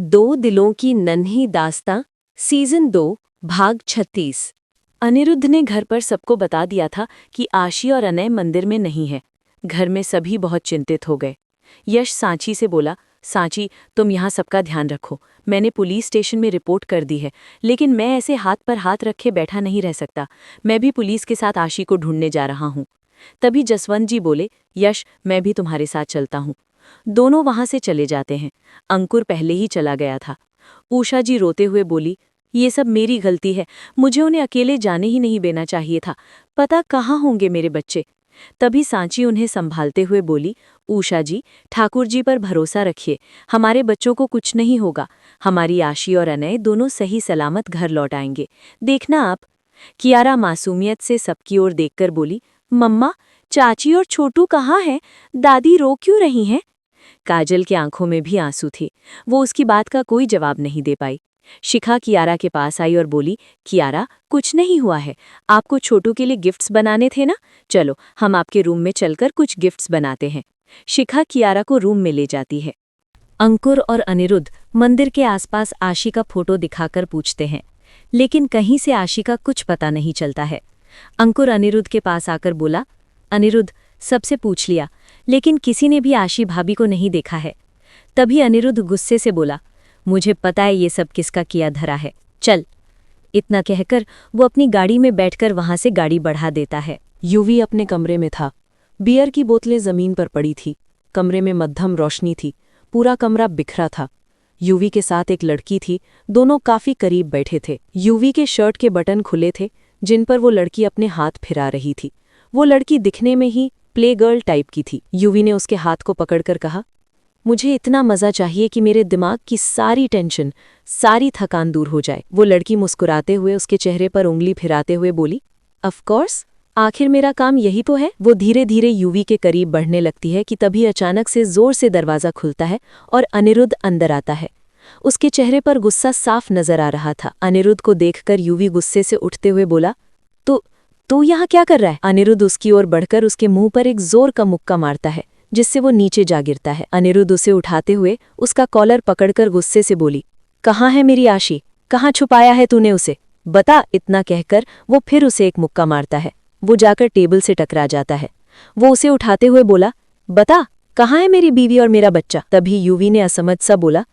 दो दिलों की नन्ही दास्तां सीजन 2 भाग 36। अनिरुद्ध ने घर पर सबको बता दिया था कि आशी और अनय मंदिर में नहीं है। घर में सभी बहुत चिंतित हो गए। यश सांची से बोला, सांची तुम यहाँ सबका ध्यान रखो। मैंने पुलिस स्टेशन में रिपोर्ट कर दी है, लेकिन मैं ऐसे हाथ पर हाथ रखे बैठा नहीं रह सकता। मैं भी पुलिस के साथ आशी को ढूंढने जा रहा हूँ। तभी जसवंत जी बोले, यश मैं भी तुम्हारे साथ चलता हूँ। दोनों वहां से चले जाते हैं। अंकुर पहले ही चला गया था। उषा जी रोते हुए बोली, ये सब मेरी गलती है, मुझे उन्हें अकेले जाने ही नहीं देना चाहिए था। पता कहाँ होंगे मेरे बच्चे। तभी सांची उन्हें संभालते हुए बोली, उषा जी ठाकुर जी पर भरोसा रखिए, हमारे बच्चों को कुछ नहीं होगा। हमारी आशी और अनय दोनों सही सलामत घर लौट आएंगे, देखना आप। कियारा मासूमियत से सबकी ओर देखकर बोली, मम्मा चाची और छोटू कहाँ हैं? दादी रो क्यों रही हैं? काजल की आंखों में भी आंसू थे। वो उसकी बात का कोई जवाब नहीं दे पाई। शिखा कियारा के पास आई और बोली, कियारा कुछ नहीं हुआ है, आपको छोटू के लिए गिफ्ट्स बनाने थे ना, चलो हम आपके रूम में चलकर कुछ गिफ्ट्स बनाते हैं। शिखा कियारा को रूम में ले जाती है। अंकुर और अनिरुद्ध मंदिर के आसपास आशी का फोटो दिखाकर पूछते हैं, लेकिन कहीं से आशी का कुछ पता नहीं चलता है। अंकुर अनिरुद्ध के पास आकर बोला, अनिरुद्ध सबसे पूछ लिया, लेकिन किसी ने भी आशी भाभी को नहीं देखा है। तभी अनिरुद्ध गुस्से से बोला, मुझे पता है ये सब किसका किया धरा है, चल। इतना कहकर वो अपनी गाड़ी में बैठकर वहां से गाड़ी बढ़ा देता है। यूवी अपने कमरे में था। बियर की बोतलें जमीन पर पड़ी थी। कमरे में मध्यम रोशनी थी। पूरा कमरा बिखरा था। यूवी के साथ एक लड़की थी। दोनों काफी करीब बैठे थे। यूवी के शर्ट के बटन खुले थे, जिन पर वो लड़की अपने हाथ फिरा रही थी। वो लड़की दिखने में ही प्ले गर्ल टाइप की थी। यूवी ने उसके हाथ को पकड़कर कहा, मुझे इतना मजा चाहिए कि मेरे दिमाग की सारी टेंशन, सारी थकान दूर हो जाए। वो लड़की मुस्कुराते हुए उसके चेहरे पर उंगली फिराते हुए बोली, ऑफ कोर्स, आखिर मेरा काम यही तो है। वो धीरे धीरे यूवी के करीब बढ़ने लगती है कि तभी अचानक से जोर से दरवाजा खुलता है और अनिरुद्ध अंदर आता है। उसके चेहरे पर गुस्सा साफ नजर आ रहा था। अनिरुद्ध को देखकर यूवी गुस्से से उठते हुए बोला, तू यहाँ क्या कर रहा है? अनिरुद्ध उसकी ओर बढ़कर उसके मुंह पर एक जोर का मुक्का मारता है, जिससे वो नीचे जा गिरता है। अनिरुद्ध उसे उठाते हुए उसका कॉलर पकड़कर गुस्से से बोली, कहाँ है मेरी आशी? कहाँ छुपाया है तूने उसे? बता। इतना कहकर वो फिर उसे एक मुक्का मारता है। वो जाकर टेबल से टकरा जाता है। वो उसे उठाते हुए बोला, बता कहाँ है मेरी बीवी और मेरा बच्चा? तभी यूवी ने असमझ सा बोला,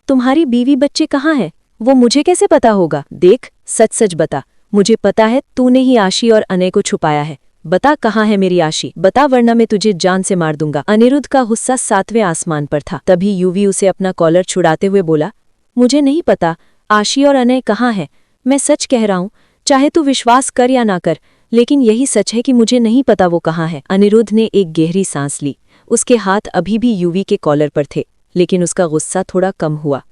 तुम्हारी बीवी बच्चे कहाँ हैं? वो मुझे कैसे पता होगा? देख सच सच बता। मुझे पता है तूने ही आशी और अनय को छुपाया है। बता कहाँ है मेरी आशी? बता, वरना मैं तुझे जान से मार दूंगा। अनिरुद्ध का गुस्सा 7वें आसमान पर था। तभी यूवी उसे अपना कॉलर छुड़ाते हुए बोला, मुझे नहीं पता आशी और अनय कहाँ है। मैं सच कह रहा हूँ, चाहे तू विश्वास कर या ना कर, लेकिन यही सच है कि मुझे नहीं पता वो कहाँ है। अनिरुद्ध ने एक गहरी सांस ली। उसके हाथ अभी भी यूवी के कॉलर पर थे, लेकिन उसका गुस्सा थोड़ा कम हुआ।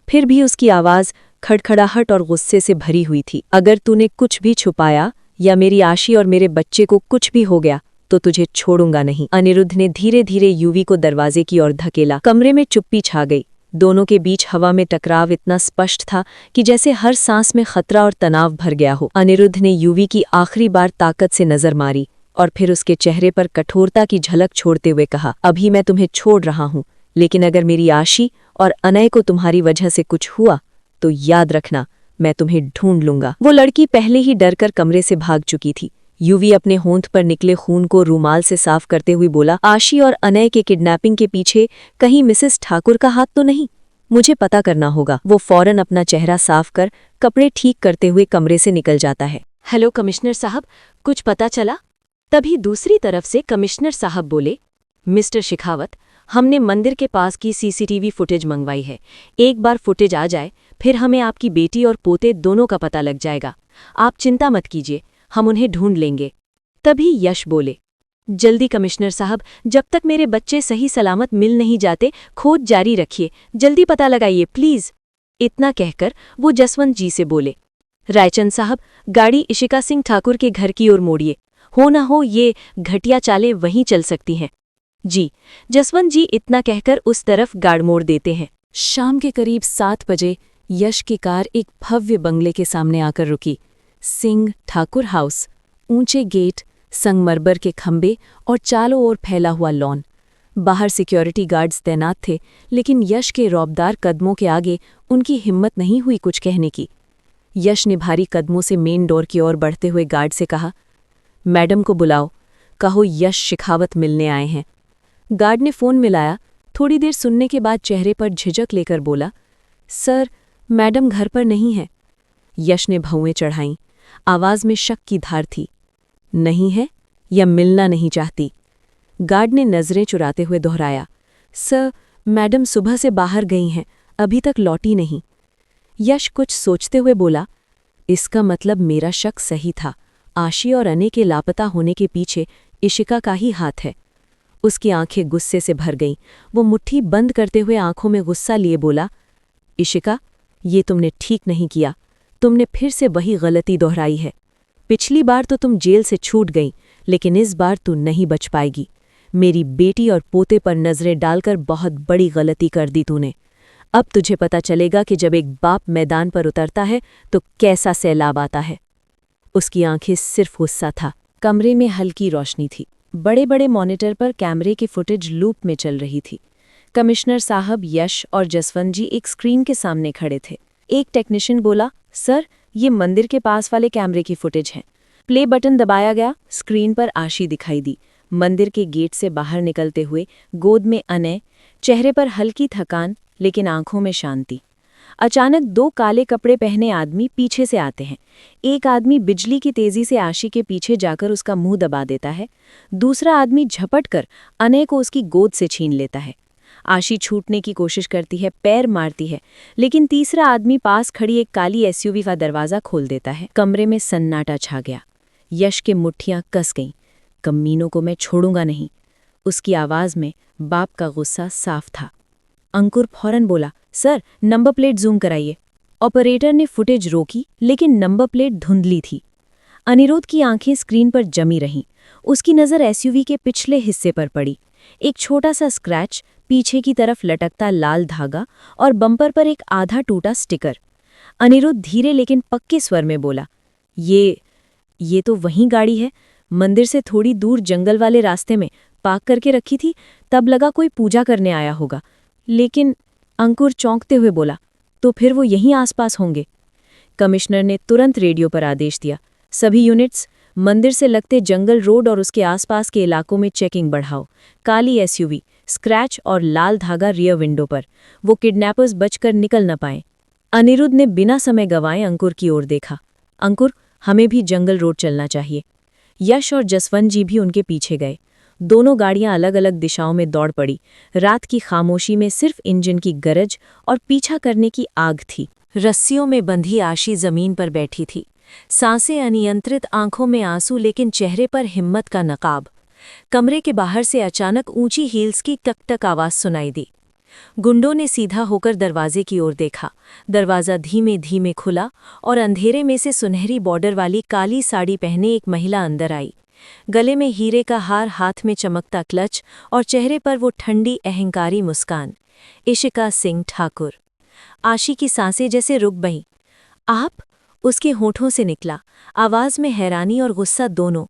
फिर भी उसकी आवाज खड़खड़ाहट और गुस्से से भरी हुई थी। अगर तूने कुछ भी छुपाया या मेरी आशी और मेरे बच्चे को कुछ भी हो गया तो तुझे छोड़ूंगा नहीं। अनिरुद्ध ने धीरे धीरे यूवी को दरवाजे की ओर धकेला। कमरे में चुप्पी छा गई। दोनों के बीच हवा में टकराव इतना स्पष्ट था कि जैसे हर सांस में खतरा और तनाव भर गया हो। अनिरुद्ध ने यूवी की आखिरी बार ताकत से नजर मारी और फिर उसके चेहरे पर कठोरता की झलक छोड़ते हुए कहा, अभी मैं तुम्हें छोड़ रहा हूँ, लेकिन अगर मेरी आशी और अनय को तुम्हारी वजह से कुछ हुआ तो याद रखना, मैं तुम्हें ढूंढ लूंगा। वो लड़की पहले ही डरकर कमरे से भाग चुकी थी। यूवी अपने होंठ पर निकले खून को रूमाल से साफ करते हुए बोला, आशी और अनय के किडनैपिंग के पीछे कहीं मिसेस ठाकुर का हाथ तो नहीं? मुझे पता करना होगा। वो फौरन अपना चेहरा साफ कर कपड़े ठीक करते हुए कमरे से निकल जाता है। हेलो कमिश्नर साहब, कुछ पता चला? तभी दूसरी तरफ से कमिश्नर साहब बोले, मिस्टर शिखावत, हमने मंदिर के पास की सीसीटीवी फुटेज मंगवाई है। एक बार फुटेज आ जाए फिर हमें आपकी बेटी और पोते दोनों का पता लग जाएगा। आप चिंता मत कीजिए, हम उन्हें ढूंढ लेंगे। तभी यश बोले, जल्दी कमिश्नर साहब, जब तक मेरे बच्चे सही सलामत मिल नहीं जाते खोज जारी रखिए, जल्दी पता लगाइए प्लीज। इतना कहकर वो जसवंत जी से बोले, रायचंद साहब, गाड़ी इशिका सिंह ठाकुर के घर की ओर मोड़िए। हो न हो ये घटिया चालें वहीं चल सकती हैं। जी। जसवंत जी इतना कहकर उस तरफ गाड़ मोड़ देते हैं। शाम के करीब 7 बजे यश की कार एक भव्य बंगले के सामने आकर रुकी। सिंह ठाकुर हाउस, ऊंचे गेट, संगमरमर के खंभे और चारों ओर फैला हुआ लॉन। बाहर सिक्योरिटी गार्ड्स तैनात थे, लेकिन यश के रौबदार कदमों के आगे उनकी हिम्मत नहीं हुई कुछ कहने की। यश ने भारी कदमों से मेन डोर की ओर बढ़ते हुए गार्ड से कहा, मैडम को बुलाओ, कहो यश शिखावत मिलने आए हैं। गार्ड ने फ़ोन मिलाया। थोड़ी देर सुनने के बाद चेहरे पर झिझक लेकर बोला, सर, मैडम घर पर नहीं है। यश ने भौंवें चढ़ाईं। आवाज़ में शक की धार थी। नहीं है या मिलना नहीं चाहती? गार्ड ने नज़रें चुराते हुए दोहराया, सर, मैडम सुबह से बाहर गई हैं, अभी तक लौटी नहीं। यश कुछ सोचते हुए बोला, इसका मतलब मेरा शक सही था। आशी और अने के लापता होने के पीछे इशिका का ही हाथ है। उसकी आंखें गुस्से से भर गईं। वो मुट्ठी बंद करते हुए आंखों में गुस्सा लिए बोला, इशिका, ये तुमने ठीक नहीं किया। तुमने फिर से वही गलती दोहराई है। पिछली बार तो तुम जेल से छूट गई, लेकिन इस बार तू नहीं बच पाएगी। मेरी बेटी और पोते पर नजरें डालकर बहुत बड़ी गलती कर दी तूने। अब तुझे पता चलेगा कि जब एक बाप मैदान पर उतरता है तो कैसा सैलाब आता है। उसकी आंखें सिर्फ गुस्सा था। कमरे में हल्की रोशनी थी। बड़े बड़े मॉनिटर पर कैमरे की फुटेज लूप में चल रही थी। कमिश्नर साहब, यश और जसवंत जी एक स्क्रीन के सामने खड़े थे। एक टेक्नीशियन बोला, सर, ये मंदिर के पास वाले कैमरे की फुटेज है। प्ले बटन दबाया गया। स्क्रीन पर आशी दिखाई दी, मंदिर के गेट से बाहर निकलते हुए, गोद में अनय, चेहरे पर हल्की थकान लेकिन आंखों में शांति। अचानक दो काले कपड़े पहने आदमी पीछे से आते हैं। एक आदमी बिजली की तेजी से आशी के पीछे जाकर उसका मुंह दबा देता है। दूसरा आदमी झपट कर अनय को उसकी गोद से छीन लेता है। आशी छूटने की कोशिश करती है, पैर मारती है, लेकिन तीसरा आदमी पास खड़ी एक काली एसयूवी का दरवाज़ा खोल देता है। कमरे में सन्नाटा छा गया। यश के मुट्ठियां कस गईं। कमीनों को मैं छोड़ूंगा नहीं। उसकी आवाज़ में बाप का गुस्सा साफ था। अंकुर फौरन बोला, सर, नंबर प्लेट जूम कराइए। ऑपरेटर ने फुटेज रोकी, लेकिन नंबर प्लेट धुंधली थी। अनिरुद्ध की आंखें स्क्रीन पर जमी रहीं। उसकी नज़र एसयूवी के पिछले हिस्से पर पड़ी। एक छोटा सा स्क्रैच, पीछे की तरफ लटकता लाल धागा और बम्पर पर एक आधा टूटा स्टिकर। अनिरुद्ध धीरे लेकिन पक्के स्वर में बोला, ये तो वही गाड़ी है। मंदिर से थोड़ी दूर जंगल वाले रास्ते में पार्क करके रखी थी, तब लगा कोई पूजा करने आया होगा। लेकिन अंकुर चौंकते हुए बोला, तो फिर वो यहीं आसपास होंगे। कमिश्नर ने तुरंत रेडियो पर आदेश दिया, सभी यूनिट्स, मंदिर से लगते जंगल रोड और उसके आसपास के इलाकों में चेकिंग बढ़ाओ। काली एसयूवी, स्क्रैच और लाल धागा रियर विंडो पर। वो किडनैपर्स बचकर निकल न पाएं। अनिरुद्ध ने बिना समय गंवाए अंकुर की ओर देखा। अंकुर, हमें भी जंगल रोड चलना चाहिए। यश और जसवंत जी भी उनके पीछे गए। दोनों गाड़ियां अलग अलग दिशाओं में दौड़ पड़ी। रात की खामोशी में सिर्फ इंजन की गरज और पीछा करने की आग थी। रस्सियों में बंधी आशी जमीन पर बैठी थी, सांसें अनियंत्रित, आंखों में आंसू, लेकिन चेहरे पर हिम्मत का नकाब। कमरे के बाहर से अचानक ऊंची हील्स की टक-टक आवाज सुनाई दी। गुंडों ने सीधा होकर दरवाजे की ओर देखा। दरवाज़ा धीमे धीमे खुला और अंधेरे में से सुनहरी बॉर्डर वाली काली साड़ी पहने एक महिला अंदर आई। गले में हीरे का हार, हाथ में चमकता क्लच और चेहरे पर वो ठंडी अहंकारी मुस्कान। इशिका सिंह ठाकुर। आशी की सांसें जैसे रुक गईं। आप? उसके होठों से निकला, आवाज़ में हैरानी और गुस्सा दोनों।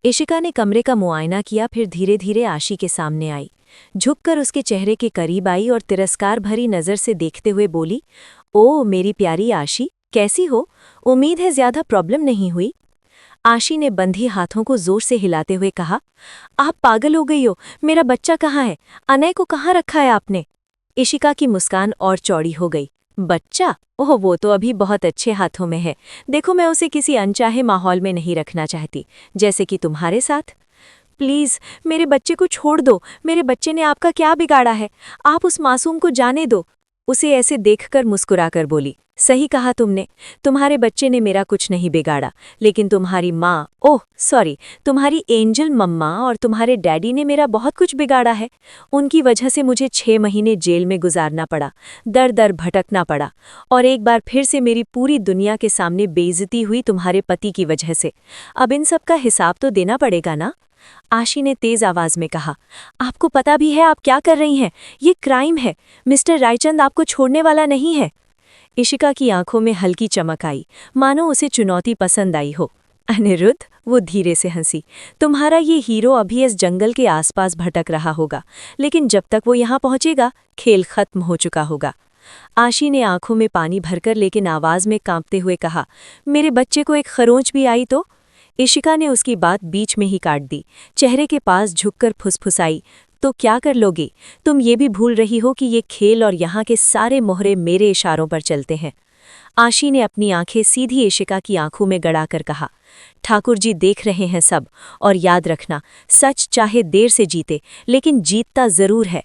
इशिका ने कमरे का मुआयना किया, फिर धीरे धीरे आशी के सामने आई। झुककर उसके चेहरे के करीब आई और तिरस्कार भरी नज़र से देखते हुए बोली, ओ मेरी प्यारी आशी, कैसी हो? उम्मीद है ज़्यादा प्रॉब्लम नहीं हुई। आशी ने बंधी हाथों को जोर से हिलाते हुए कहा, आप पागल हो गई हो? मेरा बच्चा कहाँ है? अनय को कहाँ रखा है आपने? इशिका की मुस्कान और चौड़ी हो गई। बच्चा? ओह, वो तो अभी बहुत अच्छे हाथों में है। देखो, मैं उसे किसी अनचाहे माहौल में नहीं रखना चाहती, जैसे कि तुम्हारे साथ। प्लीज़ मेरे बच्चे को छोड़ दो। मेरे बच्चे ने आपका क्या बिगाड़ा है? आप उस मासूम को जाने दो। उसे ऐसे देखकर मुस्कुराकर बोली, सही कहा तुमने। तुम्हारे बच्चे ने मेरा कुछ नहीं बिगाड़ा, लेकिन तुम्हारी माँ, तुम्हारी एंजल मम्मा और तुम्हारे डैडी ने मेरा बहुत कुछ बिगाड़ा है। उनकी वजह से मुझे 6 महीने जेल में गुजारना पड़ा, दर दर भटकना पड़ा, और एक बार फिर से मेरी पूरी दुनिया के सामने बेइज्जती हुई तुम्हारे पति की वजह से। अब इन सब का हिसाब तो देना पड़ेगा ना? आशी ने तेज आवाज में कहा, आपको पता भी है आप क्या कर रही हैं? ये क्राइम है। मिस्टर रायचंद आपको छोड़ने वाला नहीं है। इशिका की आंखों में हल्की चमक आई, मानो उसे चुनौती पसंद आई हो। अनिरुद्ध वो धीरे से हंसी। तुम्हारा ये हीरो अभी इस जंगल के आसपास भटक रहा होगा, लेकिन जब तक वो यहाँ पहुंचेगा खेल खत्म हो चुका होगा। आशी ने आंखों में पानी भरकर लेकिन आवाज में कांपते हुए कहा, मेरे बच्चे को एक खरोंच भी आई तो? इशिका ने उसकी बात बीच में ही काट दी। चेहरे के पास झुककर फुसफुसाई, तो क्या कर लोगे? तुम ये भी भूल रही हो कि ये खेल और यहाँ के सारे मोहरे मेरे इशारों पर चलते हैं। आशी ने अपनी आंखें सीधी इशिका की आंखों में गड़ाकर कहा, ठाकुर जी देख रहे हैं सब, और याद रखना, सच चाहे देर से जीते लेकिन जीतता जरूर है।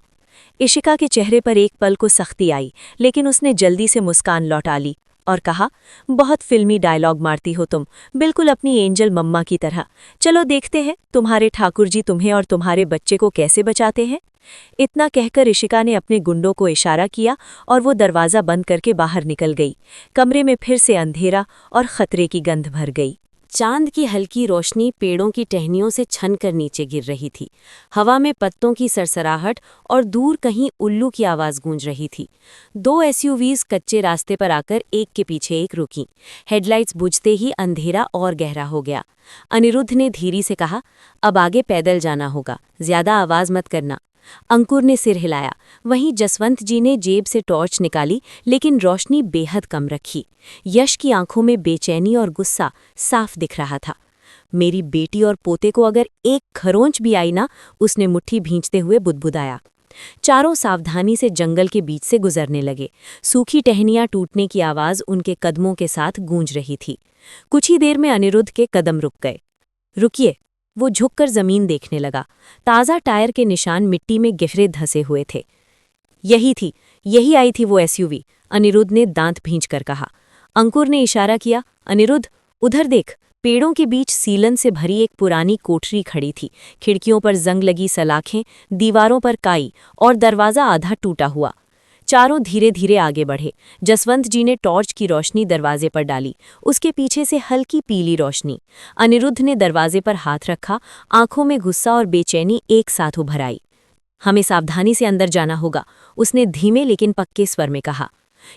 इशिका के चेहरे पर एक पल को सख्ती आई, लेकिन उसने जल्दी से मुस्कान लौटा ली और कहा, बहुत फिल्मी डायलॉग मारती हो तुम, बिल्कुल अपनी एंजल मम्मा की तरह। चलो देखते हैं तुम्हारे ठाकुर जी तुम्हें और तुम्हारे बच्चे को कैसे बचाते हैं। इतना कहकर इशिका ने अपने गुंडों को इशारा किया और वो दरवाज़ा बंद करके बाहर निकल गई। कमरे में फिर से अंधेरा और खतरे की गंध भर गई। चांद की हल्की रोशनी पेड़ों की टहनियों से छन कर नीचे गिर रही थी। हवा में पत्तों की सरसराहट और दूर कहीं उल्लू की आवाज़ गूंज रही थी। 2 एसयूवीज कच्चे रास्ते पर आकर एक के पीछे एक रुकीं। हेडलाइट्स बुझते ही अंधेरा और गहरा हो गया। अनिरुद्ध ने धीरे से कहा, अब आगे पैदल जाना होगा, ज्यादा आवाज़ मत करना। अंकुर ने सिर हिलाया। वहीं जसवंत जी ने जेब से टॉर्च निकाली, लेकिन रोशनी बेहद कम रखी। यश की आंखों में बेचैनी और गुस्सा साफ दिख रहा था। मेरी बेटी और पोते को अगर एक खरोंच भी आई ना, उसने मुट्ठी भींचते हुए बुदबुदाया। चारों सावधानी से जंगल के बीच से गुजरने लगे। सूखी टहनियां टूटने की आवाज़ उनके कदमों के साथ गूंज रही थी। कुछ ही देर में अनिरुद्ध के कदम रुक गए। रुकिए, वो झुककर जमीन देखने लगा। ताज़ा टायर के निशान मिट्टी में गहरे धंसे हुए थे। यही आई थी वो एसयूवी, अनिरुद्ध ने दांत भींचकर कहा। अंकुर ने इशारा किया, अनिरुद्ध उधर देख। पेड़ों के बीच सीलन से भरी एक पुरानी कोठरी खड़ी थी। खिड़कियों पर जंग लगी सलाखें, दीवारों पर काई और दरवाज़ा आधा टूटा हुआ। चारों धीरे धीरे आगे बढ़े। जसवंत जी ने टॉर्च की रोशनी दरवाजे पर डाली, उसके पीछे से हल्की पीली रोशनी। अनिरुद्ध ने दरवाजे पर हाथ रखा, आंखों में गुस्सा और बेचैनी एक साथ उभर आई। हमें सावधानी से अंदर जाना होगा, उसने धीमे लेकिन पक्के स्वर में कहा।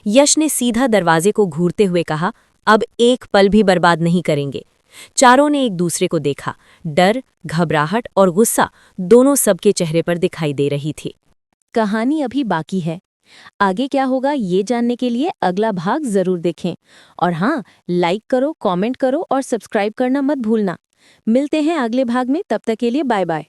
यश ने सीधा दरवाजे को घूरते हुए कहा, अब एक पल भी बर्बाद नहीं करेंगे। चारों ने एक दूसरे को देखा। डर, घबराहट और गुस्सा दोनों सबके चेहरे पर दिखाई दे रही थी। कहानी अभी बाकी है। आगे क्या होगा ये जानने के लिए अगला भाग जरूर देखें। और हाँ, लाइक करो, कमेंट करो और सब्सक्राइब करना मत भूलना। मिलते हैं अगले भाग में, तब तक के लिए बाय बाय।